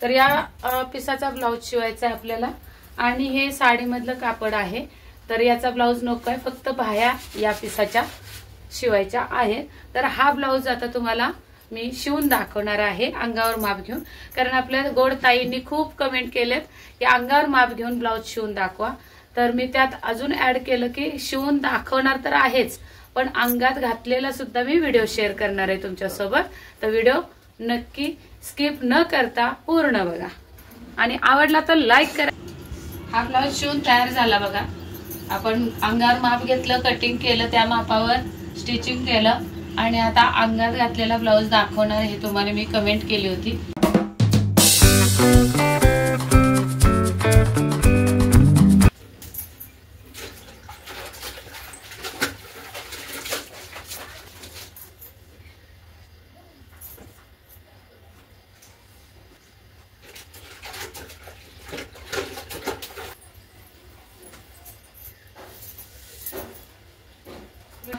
तर या पिसाचा ब्लाऊज शिवायचा आहे आपल्याला आणि हे साडीमधलं कापड आहे। तर याचा ब्लाऊज नको आहे, फक्त बाह्या या पिसाच्या शिवायच्या आहे। तर हा ब्लाऊज आता तुम्हाला मी शिवून दाखवणार आहे अंगावर माप घेऊन, कारण आपल्या गोड ताईंनी खूप कमेंट केलेत की अंगावर माप घेऊन ब्लाऊज शिवून दाखवा। तर मी त्यात अजून ऍड केलं की शिवून दाखवणार तर आहेच, पण अंगात घातलेला सुद्धा मी व्हिडिओ शेअर करणार आहे तुमच्यासोबत। तर व्हिडिओ नक्की स्किप न करता पूर्ण बघा आणि आवडला तर लाईक करा। हा ब्लाऊज शिवून तयार झाला बघा। आपण अंगावर माप घेतलं, कटिंग केलं, त्या मापावर स्टिचिंग केलं आणि आता अंगात घातलेला ब्लाऊज दाखवणार हे तुम्हाला मी कमेंट केली होती।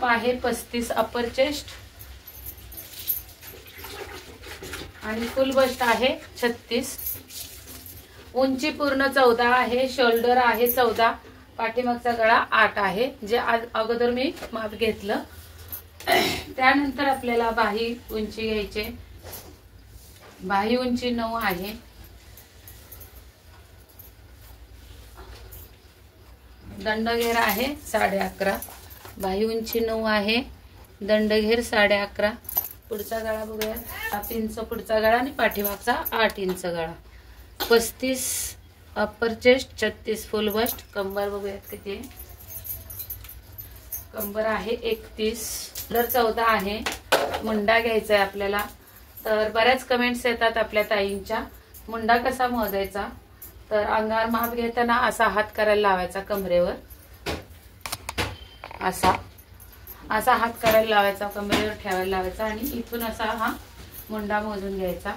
आहे 35 अपर चेस्ट आणि फुल बस्ट आहे 36, उंची पूर्ण 14 आहे, शोल्डर आहे 14, पाठीमागचा गळा 8 आहे जे अगोदर मी माप घेतलं। त्यानंतर आपल्याला बाही उंची घ्यायचे, बाही उंची 9 आहे, दंडघेर आहे 11.5, बाही उंची 9 आहे, दंडघेर 11.5, पुढचा गळा बघूया 7 इंच पुढचा गळा आणि पाठीमागचा 8 इंच गळा, 35 अपर चेस्ट, 36 फुल बस्ट, कंबर बघूयात किती आहे, कंबर आहे 31, शोल्डर 14 आहे, मुंडा घ्यायचा आहे आपल्याला। तर बऱ्याच कमेंट्स येतात आपल्या ताईंच्या, मुंडा कसा मोजायचा, तर अंगावर माप घेताना असा हात करायला लावायचा कमरेवर, असा असा हात करायला लावायचा, कमरेवर ठेवायला लावायचा आणि इथून असा हा मुंडा मोजून घ्यायचा।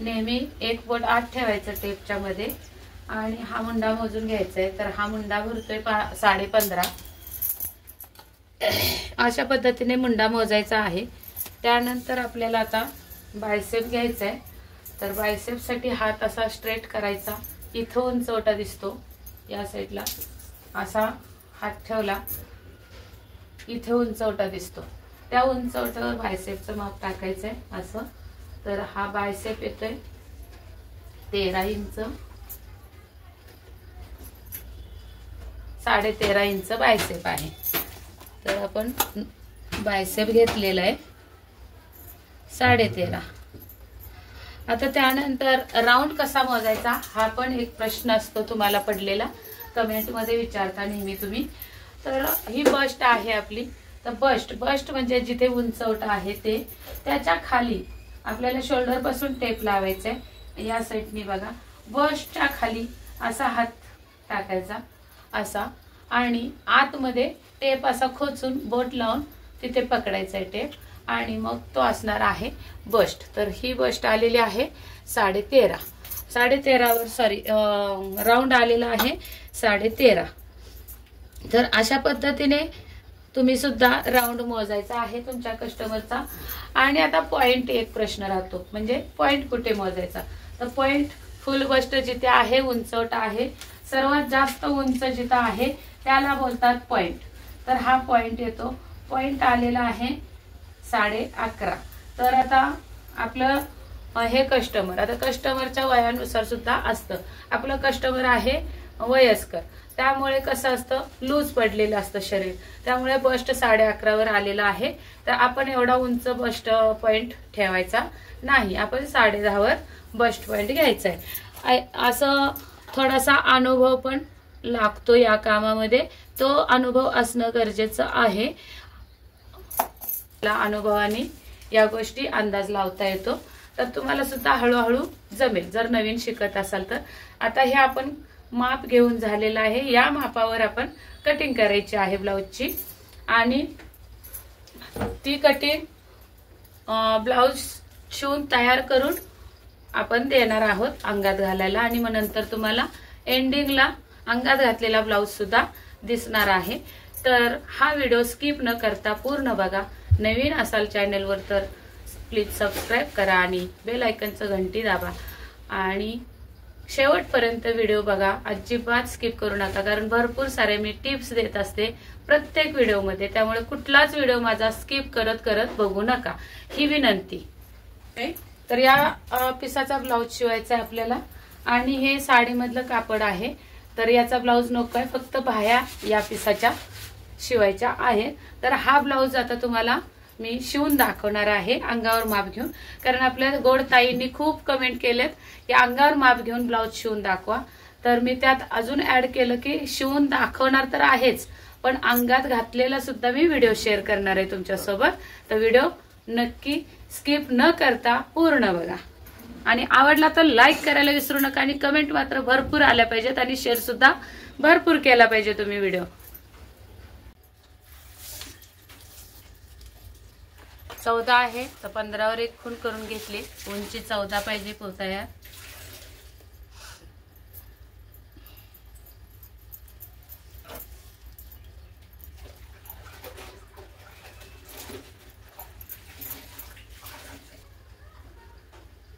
नेहमी एक बोट आत ठेवायचं टेपच्या मध्ये आणि हा मुंडा मोजून घ्यायचा आहे। तर हा मुंडा भरतोय 15.5, अशा पद्धतीने मुंडा मोजायचा आहे। त्यानंतर आपल्याला आता बायसेप घ्यायचा आहे। तर बायसेप साठी हात असा स्ट्रेट करायचा, इथं उंचवटा दिसतो या साईडला, असा हात ठेवला, इथे उंचवटा दिसतो, त्या उंचवट्यावर बायसेपचं माप टाकायचंय असं। तर हा बायसेप येतोय 13 इंच, 13.5 इंच बायसेप आहे। तर आपण बायसेप घेतलेला आहे 13.5। आता त्यानंतर राऊंड कसा मोजायचा हा पण एक प्रश्न असतो तुम्हाला पडलेला, कमेंट मध्ये विचारता नेहमी तुम्ही। तर ही बस्ट आहे आपली, तर बस्ट म्हणजे जिथे उंचवटा आहे ते, त्याच्या खाली आपल्याला शोल्डर पासून टेप लावायचा आहे या साईडनी बघा, बस्टच्या खाली असा हात टाकायचा असा आणि आतमध्ये टेप असा खोचून बोट लावून तिथे पकडायचा आहे टेप आणि मग तो असणार आहे बस्ट। तर ही बस्ट आलेली आहे 13.5 वर सॉरी राऊंड आलेला आहे 13.5। तर अशा पद्धतीने तुम्ही सुद्धा राऊंड मोजायचा आहे तुमच्या कस्टमरचा। आणि आता पॉइंट एक प्रश्न राहतो, म्हणजे पॉइंट कुठे मोजायचा, तर पॉइंट फुल बस्ट जिथे आहे, उंचवटा आहे, सर्वात जास्त उंच जिथे आहे त्याला बोलतात पॉइंट। तर हा पॉइंट येतो, पॉइंट आलेला आहे 11.5। तर आता आपलं हे कस्टमर, आता कस्टमरच्या वयानुसार सुद्धा असतं, आपलं कस्टमर आहे वयस्कर, त्यामुळे कसं असतं लूज पडलेलं असतं शरीर, त्यामुळे बस्ट 11.5 वर आलेला आहे। तर आपण एवढा उंच बस्ट पॉइंट ठेवायचा नाही, आपण 10.5 वर बस्ट पॉइंट घ्यायचा आहे। असं थोडासा अनुभव पण लागतो या कामामध्ये, तो अनुभव असणं गरजेचं आहे। अनुभवाने या गोष्टी अंदाज लावता येतो, तर तुम्हाला सुद्धा हळूहळू जमेल जर नवीन शिकत असाल तर। आता हे आपण माप घेऊन झालेला आहे, या मापावर आपण कटिंग करायची आहे ब्लाऊजची आणि ती कटिंग ब्लाऊज शिवून तयार करून आपण देणार आहोत अंगात घालायला आणि मग नंतर तुम्हाला एंडिंगला अंगात घातलेला ब्लाऊज सुद्धा दिसणार आहे। तर हा व्हिडिओ स्किप न करता पूर्ण बघा। नवीन असाल चॅनलवर तर प्लीज सबस्क्राइब करा आणि बेल आयकॉनचं घंटी दाबा आणि शेवटपर्यंत व्हिडिओ बघा, अजिबात स्किप करू नका, कारण भरपूर सारे मी टिप्स देत असते प्रत्येक व्हिडिओमध्ये, त्यामुळे कुठलाच व्हिडिओ माझा स्किप करत करत बघू नका, ही विनंती. तर या पिसाचा ब्लाऊज शिवायचा आहे आपल्याला आणि हे साडीमधलं कापड आहे, तर याचा ब्लाऊज नको आहे, फक्त बाह्या या पिसाच्या शिवायच्या आहेत. तर हा ब्लाऊज आता तुम्हाला मी शिवून दाखवणार आहे अंगावर माप घेऊन, कारण आपल्या गोड ताईंनी खूप कमेंट केलेत की अंगावर माप घेऊन ब्लाऊज शिवून दाखवा. तर मी त्यात अजून ऍड केलं की शिवून दाखवणार तर आहेच, पण अंगात घातलेला सुद्धा मी व्हिडिओ शेअर करणार आहे तुमच्यासोबत. तर व्हिडिओ नक्की स्किप न करता पूर्ण बघा आणि आवडला तर लाईक करायला विसरू नका आणि कमेंट मात्र भरपूर आल्या पाहिजेत आणि शेअर सुद्धा भरपूर केला पाहिजे तुम्ही व्हिडिओ. 14 आहे तर 15वर एक खूण करून घेतली. उंची 14 पाहिजे पोताया.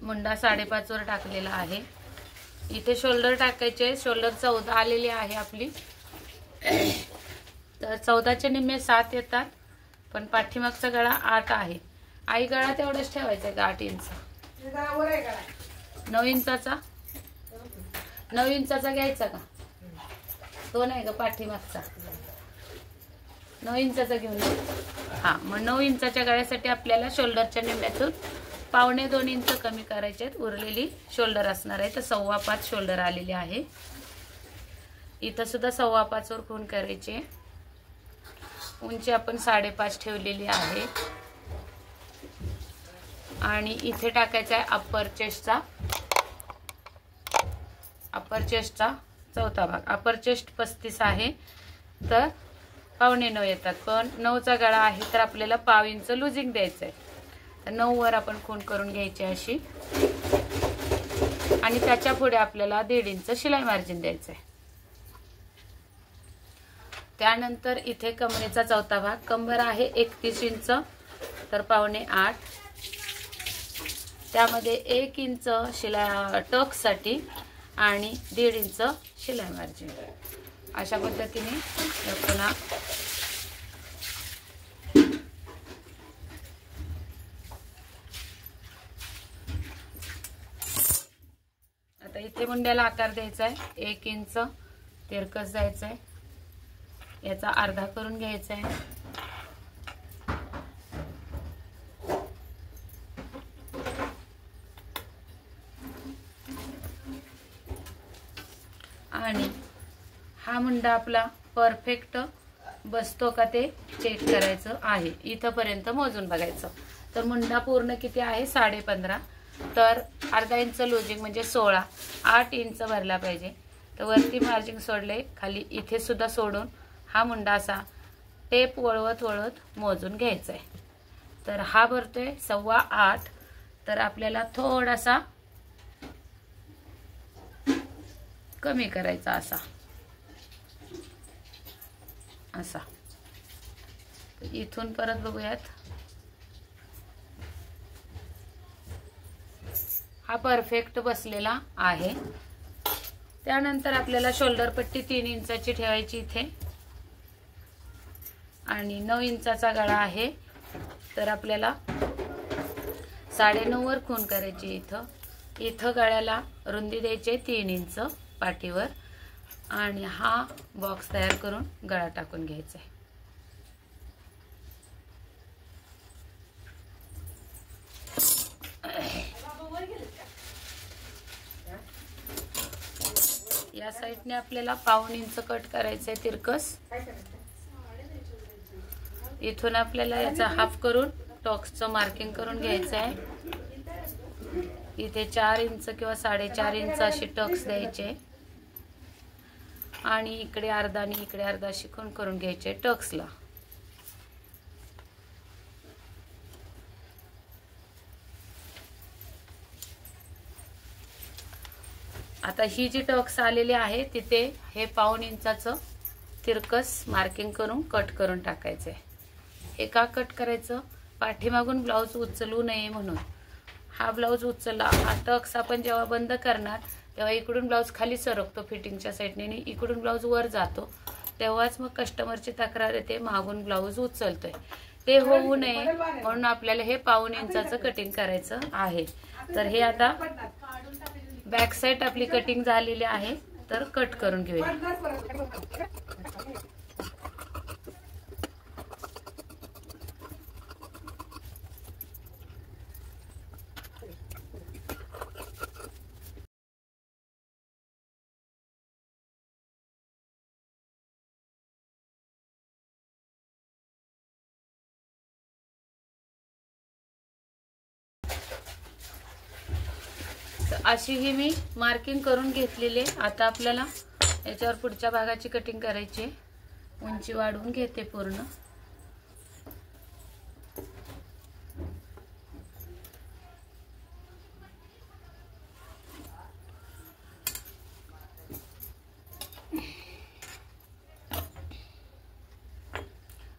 मुंडा 5.5 वर टाकलेला आहे. इथे शोल्डर टाकायचे. शोल्डर 14 आलेली आहे आपली. तर 14चे निम्मे 7 येतात, पण पाठीमागचा गळा 8 आहे. आई गळा तेवढाच ठेवायचा का 8 इंच. 9 इंचाचा 9 इंचाचा घ्यायचा का तो नाही का पाठीमागचा 9 इंचाचा घेऊन. हा, मग 9 इंचाच्या गळ्यासाठी आपल्याला शोल्डरच्या निम्म्यातून 1.25 इंच कमी करायचे आहेत. उरलेली शोल्डर असणार आहे, तर 5.25 शोल्डर आलेली आहे. इथं सुद्धा 5.25 वर खूण करायचे. उंची आपण 5.5 ठेवलेली आहे आणि इथे टाकायचा आहे अप्पर चेस्टचा चौथा भाग. अप्पर चेस्ट 35 आहे, तर 9.25 येतात, पण 9चा गळा आहे तर आपल्याला 1/2 इंच लुजिंग द्यायचं आहे. तर 9 वर आपण खूण करून घ्यायची अशी आणि त्याच्या पुढे आपल्याला 1.5 इंच शिलाई मार्जिन द्यायचं आहे. त्यानंतर इथे कमरेचा चौथा भाग. कंबर आहे 31 इंच तर 7.25. त्यामध्ये 1 इंच शिलाई टक्ससाठी आणि 1.5 इंच शिलाई मार्जिन. अशा पद्धतीने पुन्हा आता इथे मुंड्याला आकार द्यायचा आहे. 1 इंच तिरकस जायचं आहे. याचा अर्धा करून घ्यायचा आहे. आणि हा मुंडा आपला परफेक्ट बसतो का ते चेक करायचं आहे. इथपर्यंत मोजून बघायचं. तर मुंडा पूर्ण किती आहे 15.5, तर अर्धा इंच लुजिंग म्हणजे 16. 8 इंच भरला पाहिजे. तर वरती मार्जिन सोडले, खाली इथे सुद्धा सोडून हा मुंडा असा टेप वळवत वळवत मोजून घ्यायचा आहे. तर हा भरतोय 8.25, तर आपल्याला थोडासा कमी करायचा असा. इथून परत बघूयात. हा परफेक्ट बसलेला आहे. त्यानंतर आपल्याला शोल्डर पट्टी 3 इंचाची ठेवायची इथे आणि 9 इंचाचा गळा आहे, तर आपल्याला 9.5 वर खूण करायची. इथं गळ्याला रुंदी द्यायची 3 इंच पाठीवर आणि हा बॉक्स तयार करून गळा टाकून घ्यायचा आहे. या साईडने आपल्याला 1/2 इंच कट करायचंय तिरकस. इथून आपल्याला याचा हाफ करून टॉक्सचं मार्किंग करून घ्यायचं आहे. इथे 4 इंच किंवा 4.5 इंच अशी टक्स द्यायचे आणि इकडे अर्धा आणि इकडे अर्धा अशी खूण करून घ्यायचे टक्सला. आता ही जी टक्स आलेली आहे तिथे हे 1/2 इंचाचं तिरकस मार्किंग करून कट करून टाकायचंय. हे का कट करायचं? पाठीमागून ब्लाऊज उचलू नये म्हणून. हा ब्लाऊज उचलला, हा टक्स आपण जेव्हा बंद करणार तेव्हा इकडून ब्लाऊज खाली सरकतो फिटिंगच्या साईडने आणि इकडून ब्लाऊज वर जातो, तेव्हाच मग कस्टमरची तक्रार येते मागून ब्लाऊज उचलतोय. ते होऊ नये म्हणून आपल्याला हे 1.5 इंचाचं कटिंग करायचं आहे. तर हे आता बॅक साईड आपली कटिंग झालेली आहे, तर कट करून घेऊया. अशी ही मी मार्किंग करून घेतलेली आहे. आता आपल्याला याच्यावर पुढच्या भागाची कटिंग करायची आहे. उंची वाढवून घेते पूर्ण.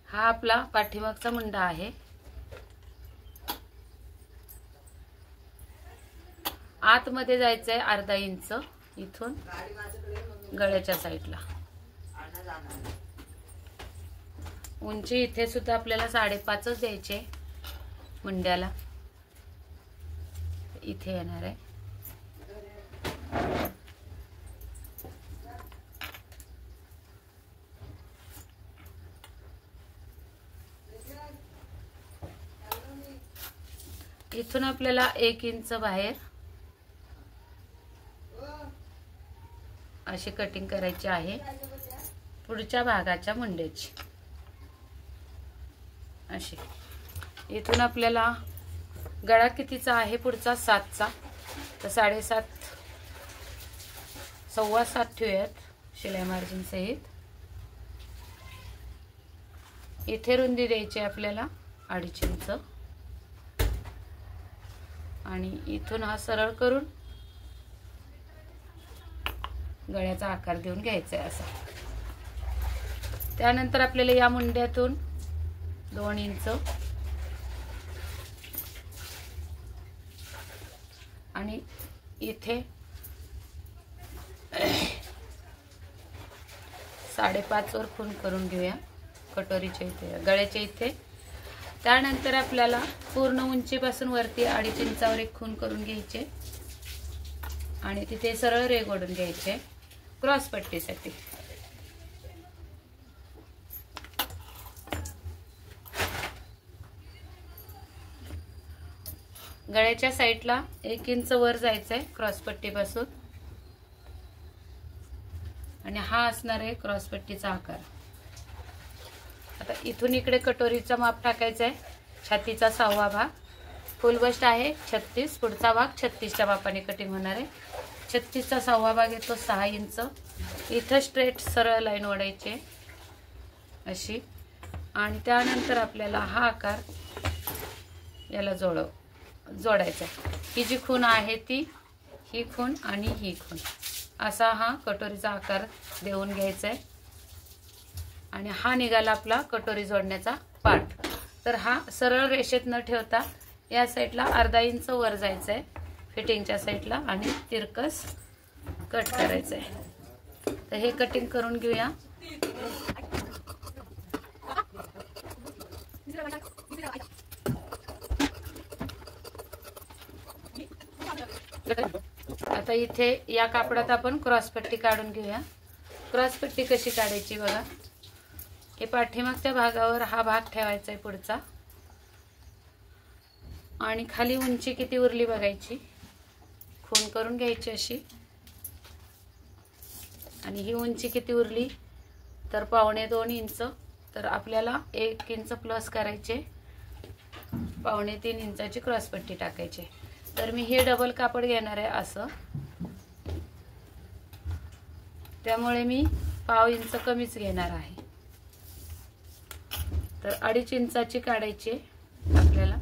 हा आपला पाठीमागचा मुंडा आहे. आतमध्ये जायचंय अर्धा इंच इथून गळ्याच्या साईडला. उंची इथे सुद्धा आपल्याला 5.5च द्यायचे. मुंड्याला इथे येणार आहे. इथून आपल्याला 1 इंच बाहेर अशी कटिंग करायची आहे पुढच्या भागाच्या मुंड्याची. अशी इथून आपल्याला गळा कितीचा आहे पुढचा 7चा, तर 7.5 7.25 ठेवूयात शिलाई मार्जिन सहित. इथे रुंदी द्यायची आपल्याला 2.5 इंच आणि इथून हा सरळ करून गळ्याचा आकार देऊन घ्यायचा आहे असा. त्यानंतर आपल्याला या मुंड्यातून 2 इंच आणि इथे 5.5 वर खून करून घेऊया कटोरीच्या इथे गळ्याच्या इथे. त्यानंतर आपल्याला पूर्ण उंचीपासून वरती 2.5 इंचावर एक खून करून घ्यायचे आणि तिथे सरळ रेघ ओढून घ्यायचे क्रॉस पट्टीसाठी. गळ्याच्या साईडला 1 इंच वर जायचंय क्रॉस पट्टीपासून आणि हा असणार आहे क्रॉस पट्टीचा आकार. आता इथून इकडे कटोरीचा माप टाकायचा आहे. छातीचा 6वा भाग, फुल बस्ट आहे 36, पुढचा भाग 36च्या मापाने कटिंग होणार आहे. 36चा 6वा भाग येतो 6 इंच. इथं स्ट्रेट सरळ लाईन ओढायची अशी आणि त्यानंतर आपल्याला हा आकार याला जोडायचा. ही जी खूण आहे ती ही खूण आणि ही खूण असा हा कटोरीचा आकार देऊन घ्यायचा आहे आणि हा निघाला आपला कटोरी जोडण्याचा पार्ट. तर हा सरळ रेषेत न ठेवता या साईडला अर्धा इंच वर जायचं आहे फिटिंगच्या साईडला आणि तिरकस कट करायचं आहे. तर हे कटिंग करून घेऊया. आता इथे या कापडात आपण क्रॉसपट्टी काढून घेऊया. क्रॉसपट्टी कशी काढायची बघा. हे पाठीमागच्या भागावर हा भाग ठेवायचा आहे पुढचा आणि खाली उंची किती उरली बघायची, खून करून घ्यायची अशी आणि ही उंची किती उरली तर 2.25 इंच. तर आपल्याला 1 इंच प्लस करायचे, 2.25 इंचाची क्रॉसपट्टी टाकायची. तर मी हे डबल कापड घेणार आहे असं, त्यामुळे मी 1/2 इंच कमीच घेणार आहे. तर 2.5 इंचाची काढायची आपल्याला.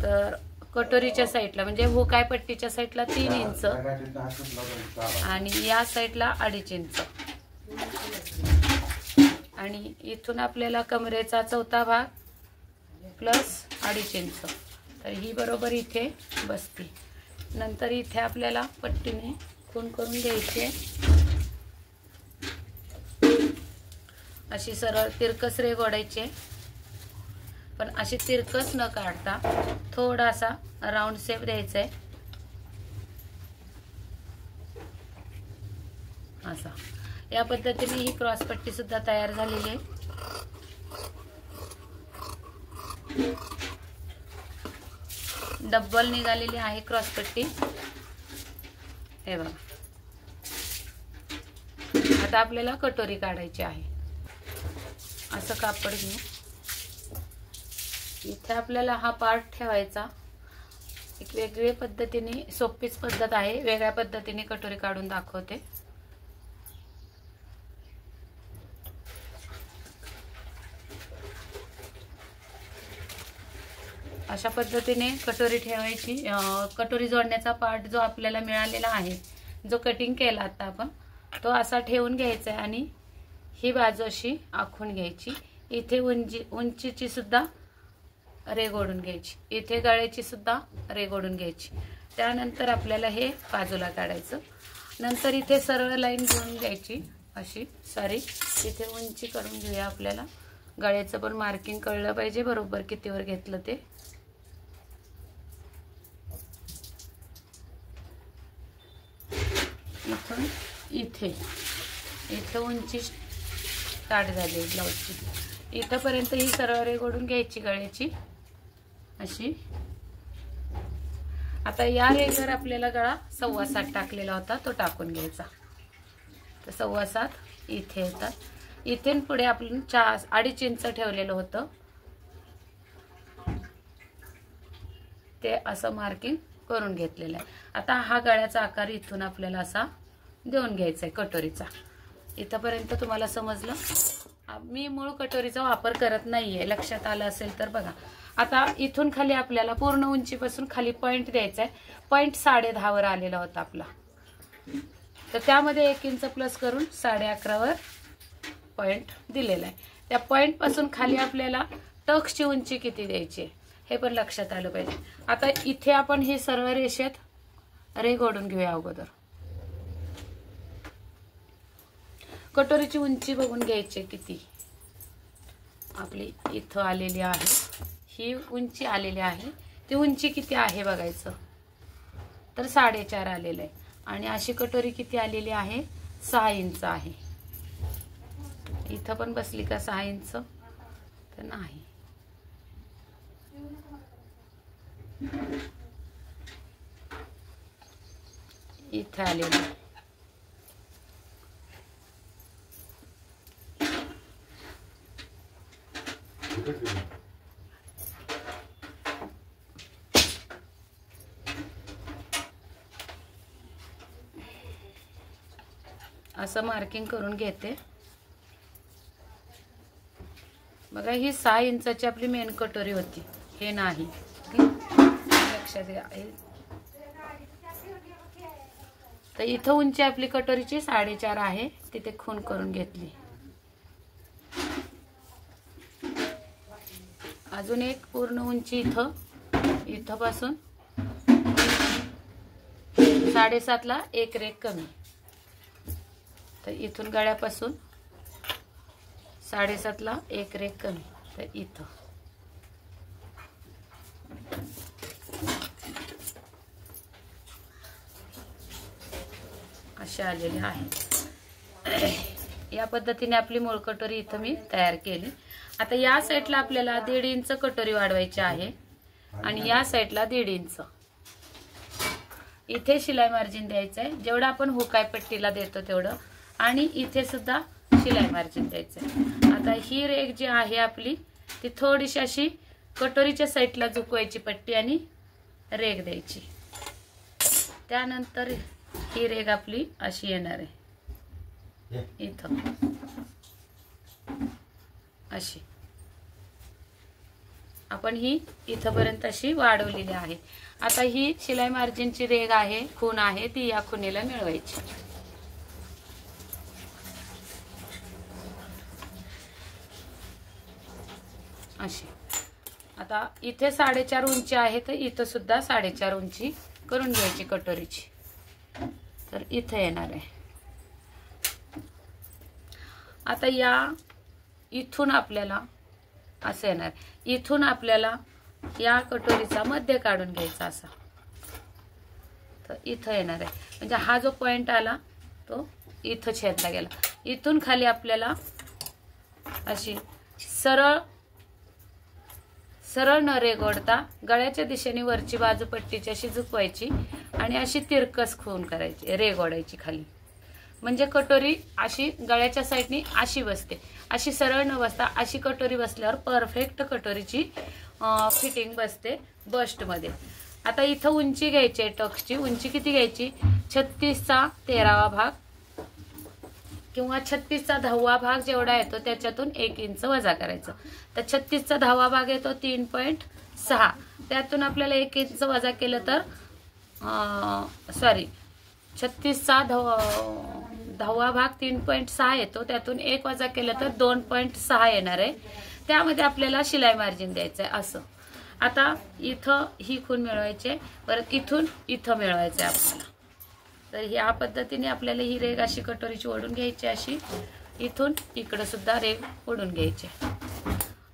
तर कटोरीच्या साईडला म्हणजे हुकाय पट्टीच्या साईडला 3 इंच आणि या साईडला 2.5 इंच आणि इथून आपल्याला कमरेचा 4था भाग प्लस 2.5 इंच तर ही बरोबर इथे बसते. नंतर इथे आपल्याला पट्टीने खूण करून घ्यायची आहे. अशी सरळ तिरकस रेघ ओढायची आहे, पण अशी तिरकस न काढता थोडासा राऊंड शेप द्यायचा आहे असा. या पद्धतीने ही क्रॉस पट्टी सुद्धा तयार झालेली आहे. डबल निघालेली आहे क्रॉस पट्टी. हे बघा. आता आपल्याला कटोरी काढायची आहे. असं कापड घेऊ. इथे आपल्याला हा पार्ट ठेवायचा. एक वेगळ्या पद्धतीने, सोपीच पद्धत आहे, वेगळ्या पद्धतीने कटोरी काढून दाखवते. अशा पद्धतीने कटोरी ठेवायची. कटोरी जोडण्याचा पार्ट जो आपल्याला मिळालेला आहे, जो कटिंग केला आता आपण, तो असा ठेवून घ्यायचा आहे आणि ही बाजू अशी आखून घ्यायची. इथे उंचीची सुद्धा रेघ ओढून घ्यायची. इथे गळ्याची सुद्धा रेघ ओढून घ्यायची. त्यानंतर आपल्याला हे बाजूला काढायचं. नंतर इथे सरळ लाईन घेऊन घ्यायची अशी. सॉरी, इथे उंची करून घेऊया. आपल्याला गळ्याचं पण मार्किंग कळलं पाहिजे बरोबर कितीवर घेतलं ते. इथून इथे उंची स्टार्ट झाली ब्लाऊजची. इथपर्यंत ही सरळ रेघ ओढून घ्यायची गळ्याची अशी. आता या रेघेवर आपल्याला गळा 7.25 टाकलेला होता, तो टाकून घ्यायचा. तर 7.25 इथे येतात. इथून पुढे आपण 2.5 इंच ठेवलेलं होतं, ते असं मार्किंग करून घेतलेलं आहे. आता हा गळ्याचा आकार इथून आपल्याला असा देऊन घ्यायचा आहे कटोरीचा. इथपर्यंत तुम्हाला समजलं. मी मूळ कटोरीचा वापर करत नाहीये, लक्षात आलं असेल तर बघा. आता इथून खाली आपल्याला पूर्ण उंचीपासून खाली पॉइंट द्यायचा आहे. पॉइंट 10.5 वर आलेला होता आपला, तर त्यामध्ये 1 इंच प्लस करून 11.5 वर पॉइंट दिलेला आहे. त्या पॉइंट पासून खाली आपल्याला टक्सची उंची किती द्यायची आहे हे पण लक्षात आलं पाहिजे. आता इथे आपण ही सरळ रेषेत रेघ ओढून घेऊया अगोदर. कटोरीची उंची बघून घ्यायची किती आपली इथं आलेली आहे. ही उंची आलेली आहे, ती उंची किती आहे बघायचं. तर 4.5 आलेलं आहे. आणि अशी कटोरी किती आलेली आहे, 6 इंच आहे. इथं पण बसली का 6 इंच, तर नाही. इथे आलेली असं मार्किंग करून घेते. बघा, ही 6 इंचाची आपली मेन कटोरी होती, हे नाही, लक्षात घ्या. तर इथं उंची आपली कटोरीची 4.5 आहे, तिथे खूण करून घेतली. अजून एक पूर्ण उंची इथं पासून 7.5 ला 1 रेघ कमी. तर इथून गळ्यापासून 7.5 ला 1 रेघ कमी. तर इथं अशी आलेली आहे. या पद्धतीने आपली मूळ कटोरी इथं मी तयार केली. आता या साईडला आपल्याला 1.5 इंच कटोरी वाढवायची आहे आणि या साईडला 1.5 इंच. इथे शिलाई मार्जिन द्यायचं आहे, जेवढं आपण हुकाय पट्टीला देतो तेवढं. आणि इथे सुद्धा शिलाई मार्जिन द्यायचं आहे. आता ही रेघ जी आहे आपली, ती थोडीशी अशी कटोरीच्या साईडला झुकवायची पट्टी आणि रेघ द्यायची. त्यानंतर ही रेघ आपली अशी येणार आहे इथं अशी. आपण ही इथपर्यंत अशी वाढवलेली आहे. आता ही शिलाई मार्जिनची रेघ आहे, खूण आहे, ती या खुणेला मिळवायची. अशी. आता इथे 4.5 उंची आहे तर इथं सुद्धा 4.5 उंची करून घ्यायची कटोरीची. तर इथे येणार आहे. आता इथून आपल्याला असं येणार. इथून आपल्याला या कटोरीचा मध्य काढून घ्यायचा असा. तर इथं येणार आहे. म्हणजे हा जो पॉइंट आला तो इथं छेदला गेला. इथून खाली आपल्याला अशी सरळ न रेघोडता गळ्याच्या दिशेने वरची बाजू पट्टीची अशी झुकवायची आणि अशी तिरकस खून करायची, रेघोडायची खाली. म्हणजे कटोरी अशी गळ्याच्या साईडनी अशी बसते. अशी सरळ न बसता अशी कटोरी बसल्यावर परफेक्ट कटोरीची फिटिंग बसते बस्टमध्ये. आता इथं उंची घ्यायची आहे. टक्सची उंची किती घ्यायची? 36चा 13वा भाग किंवा 36चा 10वा भाग जेवढा येतो त्याच्यातून 1 इंच वजा करायचं. तर 36चा 10वा भाग येतो 3.6. त्यातून आपल्याला 1 इंच वजा केलं तर 36चा 10वा भाग 3.6 येतो. त्यातून 1 वजा केलं तर 2.6 येणार आहे. त्यामध्ये आपल्याला शिलाई मार्जिन द्यायचं आहे असं. आता इथं ही खूण मिळवायची, परत इथून इथं मिळवायचं आहे आपल्याला. तर ह्या पद्धतीने आपल्याला ही रेघ अशी कटोरीची ओढून घ्यायची, अशी इथून इकडे सुद्धा रेघ ओढून घ्यायची.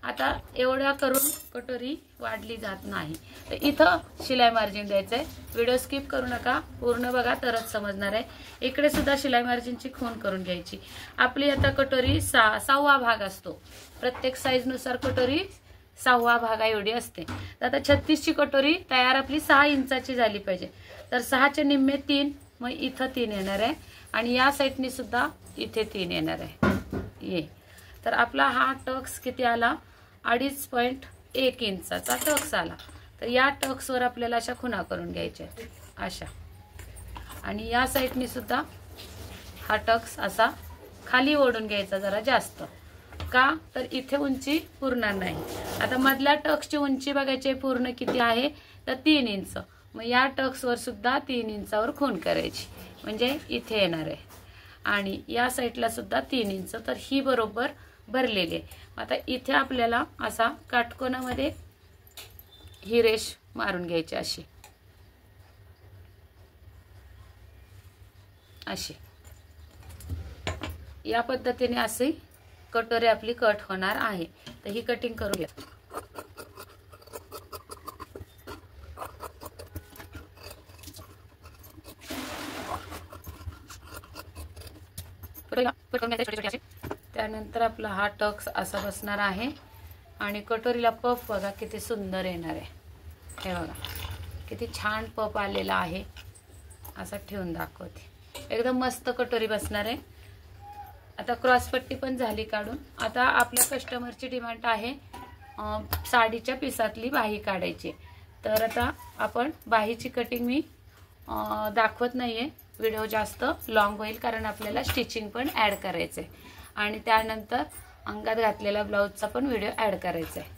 आता एवढ्या करून कटोरी वाढली जात नाही. तर इथं शिलाई मार्जिन द्यायचं आहे. व्हिडिओ स्किप करू नका, पूर्ण बघा तरच समजणार आहे. इकडे सुद्धा शिलाई मार्जिनची खूण करून घ्यायची. आपली आता कटोरी 6वा भाग असतो. प्रत्येक साईजनुसार कटोरी 6वा भागा एवढी असते. तर आता 36ची कटोरी तयार आपली 6 इंचाची झाली पाहिजे. तर 6चे निम्मे 3, मग इथं 3 येणार आहे आणि या साईडनी सुद्धा इथे 3 येणार आहे. तर आपला हा टक्स किती आला? 2.5 इंचाचा टक्स आला. तर या टक्सवर आपल्याला अशा खुणा करून घ्यायच्या अशा. आणि या साईडनी सुद्धा हा टक्स असा खाली ओढून घ्यायचा जरा जास्त. का? तर इथे उंची पुरणार नाही. आता मधल्या टक्सची उंची बघायची पूर्ण किती आहे? तर 3 इंच. मग या टक्सवर सुद्धा 3 इंचावर खूण करायची, म्हणजे इथे येणार आहे. आणि या साईडला सुद्धा 3 इंच. तर ही बरोबर भरलेली आहे. आता इथे आपल्याला असा काटकोनामध्ये ही रेष मारून घ्यायची अशी अशी. या पद्धतीने अशी कटोरी आपली कट होणार आहे. तर ही कटिंग करूया. त्यानंतर आपला हा टक्स असा बसणार आहे आणि कटोरीला पफ बघा किती सुंदर येणार आहे. हे बघा किती छान पफ आलेला आहे. असा ठेवून दाखवते. एकदम मस्त कटोरी बसणार आहे. आता क्रॉसपट्टी पण झाली काढून. आता आपल्या कस्टमरची डिमांड आहे साडीच्या पिसातली बाही काढायची. तर आता आपण बाहीची कटिंग मी दाखवत नाहीये. व्हिडिओ जास्त लॉंग होईल कारण आपल्याला स्टिचिंग पण ॲड करायचं आहे आणि त्यानंतर अंगात घातलेला ब्लाऊजचा पण व्हिडिओ ॲड करायचा आहे.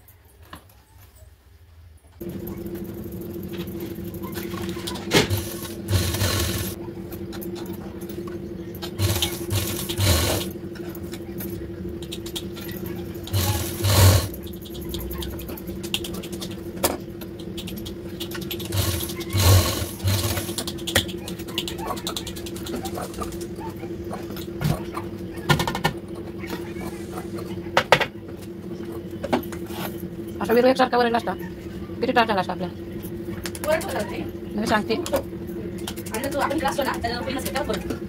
असा वेगळा एकसारखा वरला असता किती टाटा लागला आपल्याला मी सांगते. आणि तो आपण क्लास ना त्याला पहिला सेटअप करतो.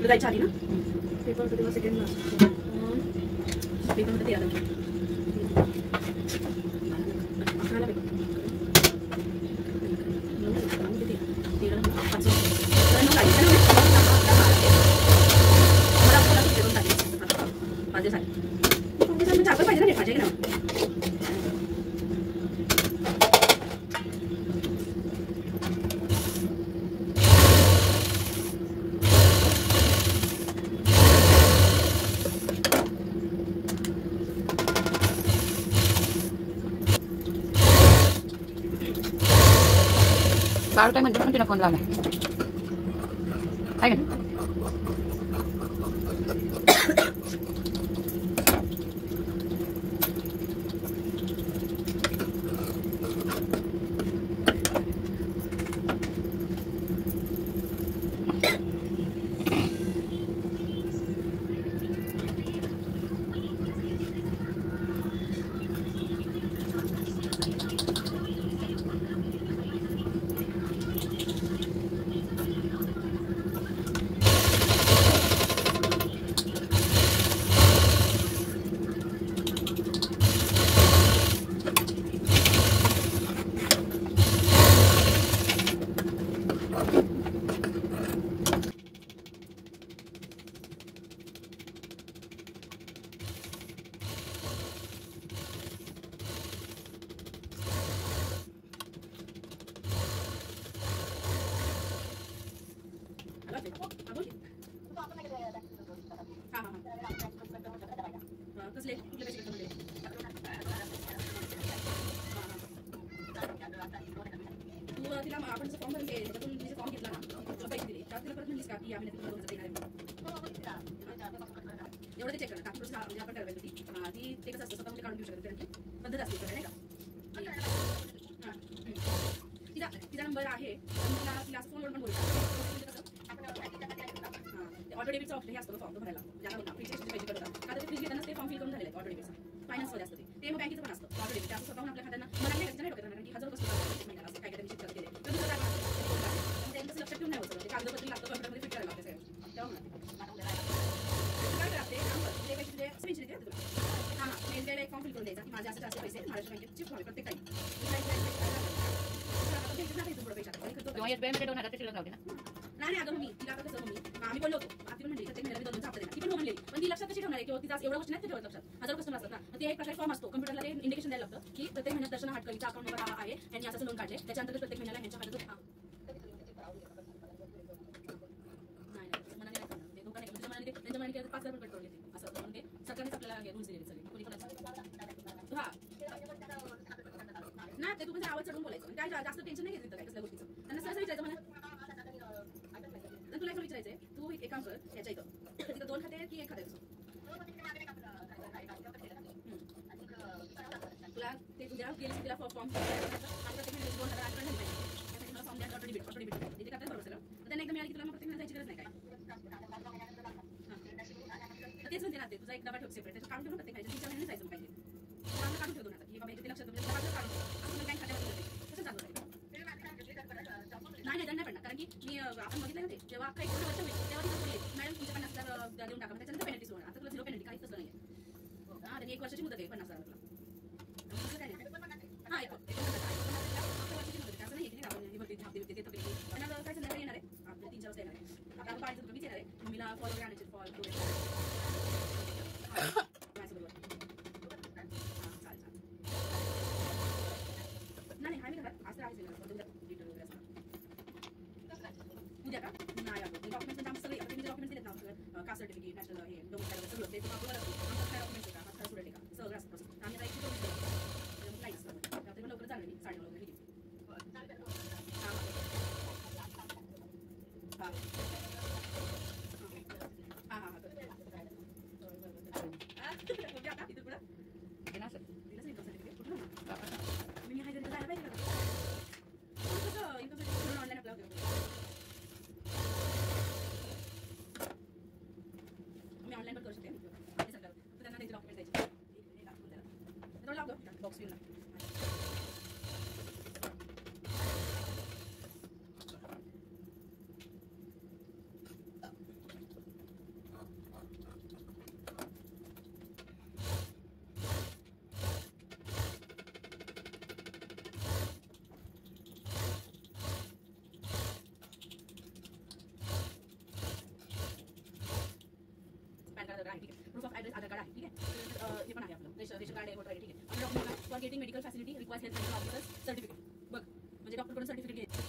जायच्या आधी ना पेपर होतं तेव्हा सेकंडला पेपरमध्ये ते आलं 11ला पेपर 5 दिवस चाकच पाहिजे ना माझ्या ना बाळ काय म्हणते पण तिला फोन लावला आहे का कसले कुठले पैसे घेतले तू तिला आपण जसं फॉर्म भरले त्यातून तिचे फॉर्म घेतला ना तुला पैसे दिले त्यात तिला परत म्हणलीस का की आम्ही तुला 2,000 देणार आहे एवढं ते चेक करा काकी म्हणजे आपण करायला होती ती ते कसं असतं स्वतः काढून घेऊ शकते कारण की पद्धत असते नाही का तिचा नंबर आहे तिला असं फोनवर पण बोलू ऑटो डेबिटचा ऑप्शन हे असतो फॉर्म भरायला ज्याला बघा फ्रीचे पैसे करतात का तर फ्री घेताना ते फॉर्म फिल करून झालेले ऑटो डेबिटचा फायनान्समध्ये असतं ते मग बँकेचं पण असतं ऑटो डेबिट त्याचं स्वतःहून आपल्या खात्यांना मला नाही नाही डोक्यात कारण की 1000 रुपये महिन्याला असं काय काय निश्चित करत गेले तर दुसरं काय त्यांचं लक्षात ठेवून नाही होतं ते कागदपत्र लागतं कॉम्प्युटरमध्ये फिट करायला लागते तेव्हा काय करते ते पैसे तुझे पेन्शन देते तुला हां मेल द्यायला एक फॉर्म फिल करून द्यायचा की माझे असे पैसे महाराष्ट्र बँकेत शिफ्ट व्हावे प्रत्येक नाही अगं मी तिला कसं मम्मी आम्ही बोललो होतो आधी म्हणली प्रत्येक महिन्याला 2 हप्ते देणार ती पण म्हणली पण ती लक्षात कशी ठेवणार आहे की तिचा एवढ्या गोष्टी नाही ठेवत लक्षात 1000 कस्टमर असतात ना ते एक प्रकारे फॉर्म असतो कम्प्युटरला ते इंडिकेशन द्यायला लागतं की प्रत्येक महिन्यात दर्शन हाटकरीचा अकाउंट नंबर हा आहे यांनी असं लोन काढले त्याच्या अंतर्गत प्रत्येक महिन्याला यांच्या खात्यात त्यांच्या मनाने 5,000 रुपये कट करून घेते असं म्हणजे सरकारनेच आपल्याला रूल्स दिलेले सगळे कोणी पण हा ना ते तू म्हणजे आवाज चढून बोलायचं काय जास्त टेन्शन नाही घेतलं काय कसल्या गोष्टीचं त्यांना सहज विचारायचं मला तुला एक विचारायचंय तू एक काम कर याच्या इथं तिथं 2 खाते की 1 खाते तुला ते तुझ्या गेली तिला फॉर्म फॉर्म द्या ऑटो डेबिट तिथे करतात बरोबर सगळं त्यांना एकदा मिळाली की तुला मग प्रत्येक जायची गरज नाही काय तेच म्हणते ना ते तुझा एक डबा ठेव सेपरेट त्याचं काढून ठेवून प्रत्येक खायचं 3-4 महिने जायचं पाहिजे काढून ठेवतो ना की बाबा याच्या लक्षात बँक खात्यामध्ये कसं चालू नाही त्यांना पडणार कारण की मी आपण बघितलं ना ते जेव्हा काही वर्ष होईल तेव्हा तिथं मॅडम तुमच्या 50,000 देऊन टाका त्याच्यानंतर पेनल्टी सुरू आता तुला 0 पेनल्टी काहीच तसं नाही हां त्यांनी 1 वर्षाची मुदत आहे 50,000 तुला हां 1 वर्षाची मुदत असं नाही की त्यांना काय संध्याकाळी येणार आहे आपल्या 3-4 वाजता येणार आहे आता आपण 5 रुपये येणार आहे मम्मीला फॉल वगैरे आणायचे फॉल नाही हाय मी घरात आज तर आहेच उद्या का नाही आपण डॉक्युमेंटचं नाम सगळे आता डॉक्युमेंट दिलेत ना सगळं कास्ट सर्टिफिकेट नॅशनल हे डोमेस्टिक सगळं ते तुम्हाला आमचं काय डॉक्युमेंट्स आहे का हा स्टुडंट आहे का सगळं असतं प्रोसेस आम्ही जायची करून नाही असतं त्यात पण लवकर चाललं मी 9:30 वगैरे गेली हां हां हां इथं पुढं दिलं सर्टिफिकेट कुठलं मी हाय घरी जायला पाहिजे कसं इन्कम सर्टिफिकेट ऑनलाईन अप्लाय होतं मी ऑनलाईन पण करू शकते सरकार त्यांना त्यांचे डॉक्युमेंट द्यायचे लागतो बॉक्स घेऊन getting medical facility requires health medical officer's certificate. बघ म्हणजे डॉक्टरकडून सर्टिफिकेट घ्यायचं.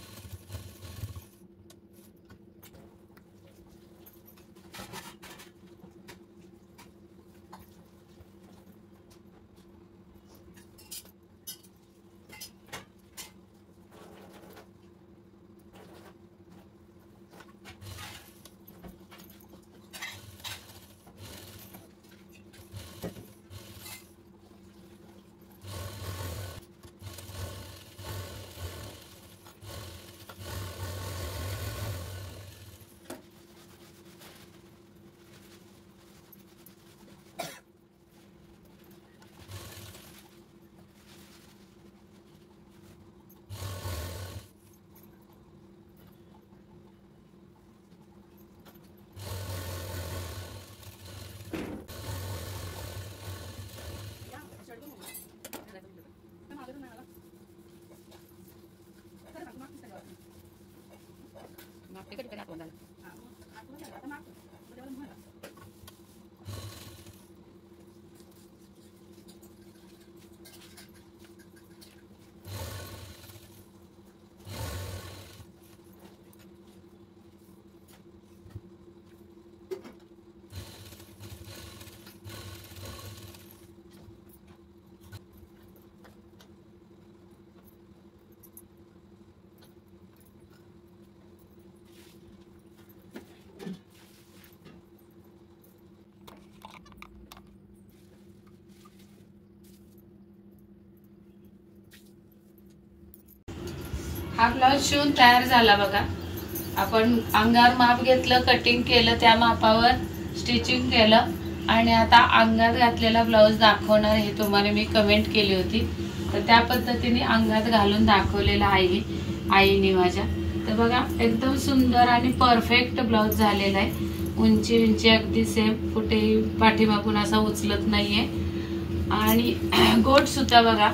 हा ब्लाउज शिवून तयार झाला बघा. आपण अंगावर माप घेतलं, कटिंग केलं, त्या मापावर स्टिचिंग केलं आणि आता अंगात घातलेला ब्लाउज दाखवणार हे तुम्हाला मी कमेंट केली होती. तर त्या पद्धतीने अंगात घालून दाखवलेला आहे आईने माझ्या. तर बघा एकदम सुंदर आणि परफेक्ट ब्लाउज झालेला आहे. उंची अगदी सेम, कुठे पाठीमागून असा उचलत नाहीये. आणि गोट सुद्धा बघा,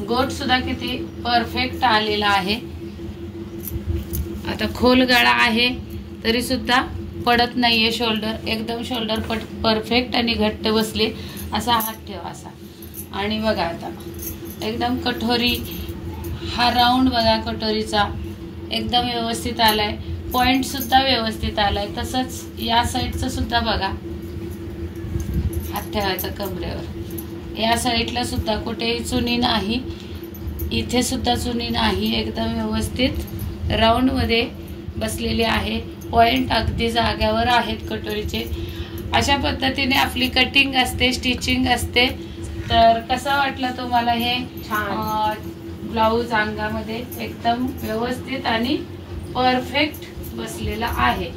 गोट सुद्धा किती परफेक्ट आलेला आहे. आता खोल गळा आहे तरी सुद्धा पडत नाहीये. शोल्डर एकदम शोल्डर परफेक्ट आणि घट्ट बसले. असा हात ठेवा असा. आणि बघा आता एकदम कटोरी, हा राऊंड बघा कटोरीचा एकदम व्यवस्थित आलाय. पॉइंट सुद्धा व्यवस्थित आलाय. तसंच या साईडचं सुद्धा बघा, हात ठेवायचा कमरेवर. या साईडला सुद्धा कुठेही चुनी नाही, इथे सुद्धा चुनी नाही. एकदम व्यवस्थित राऊंड मध्ये बसलेली आहे. पॉइंट अगदी जाग्यावर आहेत कटोरीचे. अशा पद्धतीने आपली कटिंग असते, स्टिचिंग असते. तर कसं वाटलं तुम्हाला हे ब्लाऊज? अंगामध्ये एकदम व्यवस्थित आणि परफेक्ट बसलेला आहे.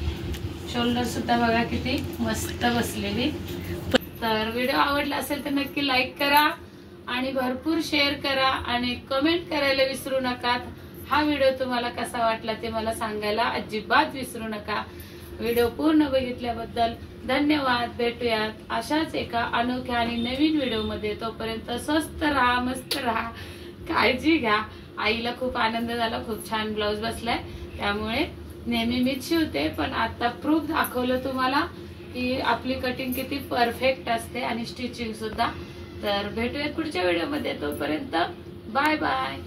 शोल्डर सुद्धा बघा किती मस्त बसलेली. तर व्हिडिओ आवडला असेल तर नक्की लाईक करा आणि भरपूर शेअर करा आणि कमेंट करायला विसरू नका. हा व्हिडिओ तुम्हाला कसा वाटला ते मला सांगायला अजिबात विसरू नका. व्हिडिओ पूर्ण बघितल्याबद्दल धन्यवाद. भेटूयात अशाच एका अनोख्या आणि नवीन व्हिडिओ मध्ये. तोपर्यंत स्वस्त राहा, मस्त राहा, काळजी घ्या. आईला खूप आनंद झाला, खूप छान ब्लाऊज बसलाय. त्यामुळे नेहमी मीच शिवते, पण आता प्रूफ दाखवलं तुम्हाला की आपली कटिंग किती परफेक्ट असते आणि स्टिचिंग सुद्धा. तर भेटूयात पुढच्या व्हिडिओ मध्ये. तोपर्यंत बाय बाय.